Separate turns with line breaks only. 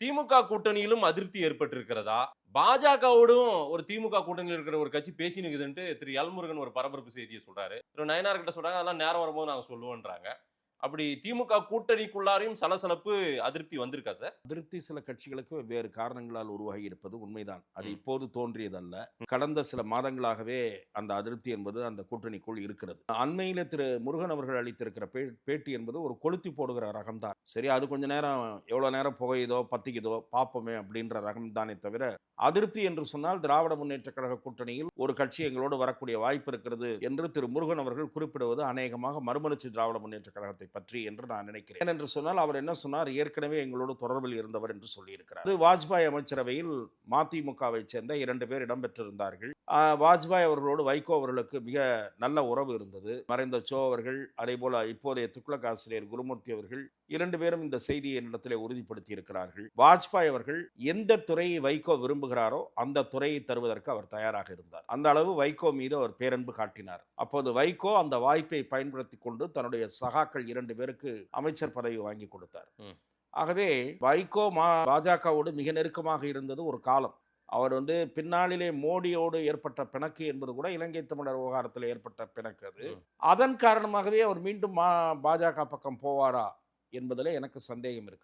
திமுக கூட்டணியிலும் அதிருப்தி ஏற்பட்டிருக்கிறதா? பாஜகவோடும் ஒரு திமுக கூட்டணியில் இருக்கிற ஒரு கட்சி பேசினுக்குதுன்ட்டு திரு எல்முருகன் ஒரு பரபரப்பு செய்திய சொல்றாரு. திரு நயினார் கிட்ட சொல்றாங்க, அதெல்லாம் நேரம் வரும்போது நாங்க சொல்லுவோம்ன்றாங்க. அப்படி திமுக கூட்டணிக்குள்ளாரையும் சலசலப்பு, அதிருப்தி வந்திருக்கா சார்?
அதிருப்தி சில கட்சிகளுக்கு வெவ்வேறு காரணங்களால் உருவாகி இருப்பது உண்மைதான். அது
ம்.
இப்போது தோன்றியதல்ல. கடந்த சில மாதங்களாகவே அந்த அதிருப்தி என்பது அந்த கூட்டணிக்குள் இருக்கிறது. அண்மையில திரு முருகன் அவர்கள் அளித்திருக்கிற பேட்டி என்பது ஒரு கொளுத்தி போடுகிற ரகம்தான். சரி, அது கொஞ்ச நேரம் எவ்வளவு நேரம் புகையுதோ பத்திக்குதோ பார்ப்போமே அப்படின்ற ரகம் தானே தவிர, அதிருப்தி என்று சொன்னால் திராவிட முன்னேற்ற கழக கூட்டணியில் ஒரு கட்சி எங்களோடு வரக்கூடிய வாய்ப்பு இருக்கிறது என்று திரு முருகன் அவர்கள் குறிப்பிடுவது அநேகமாக மறுமலர்ச்சி திராவிட முன்னேற்ற கழகத்தை பற்றி என்று நான் நினைக்கிறேன். ஏனென்று சொன்னால் அவர் என்ன சொன்னார், ஏற்கனவே எங்களோடு தொடர்பில் இருந்தவர் என்று சொல்லியிருக்கிறார். வாஜ்பாய் அமைச்சரவையில் மதிமுகவை சேர்ந்த 2 பேர் இடம்பெற்றிருந்தார்கள். வாஜ்பாய் அவர்களோடு வைகோ அவர்களுக்கு மிக நல்ல உறவு இருந்தது. மறைந்த சோ அவர்கள், அதே போல இப்போதைய துக்ளக் ஆசிரியர் குருமூர்த்தி அவர்கள் 2 பேரும் இந்த செய்தியை என்னிடத்திலே உறுதிப்படுத்தி இருக்கிறார்கள். வாஜ்பாய் அவர்கள் எந்த துறையை வைகோ விரும்புகிறாரோ அந்த துறையை தருவதற்கு அவர் தயாராக இருந்தார். அந்த அளவு வைகோ மீது அவர் பேரன்பு காட்டினார். அப்போது வைகோ அந்த வாய்ப்பை பயன்படுத்தி கொண்டு தன்னுடைய சகாக்கள் 2 பேருக்கு அமைச்சர் பதவி வாங்கி கொடுத்தார். ஆகவே வைகோ பாஜகவோடு மிக நெருக்கமாக இருந்தது ஒரு காலம். அவர் பின்னாளிலே மோடியோடு ஏற்பட்ட பிணக்கு என்பது கூட இலங்கை தமிழர் விவகாரத்தில் ஏற்பட்ட பிணக்கு அது. அதன் காரணமாகவே அவர் மீண்டும் பாஜக பக்கம் போவாரா என்பதில் எனக்கு சந்தேகம் இருக்கு.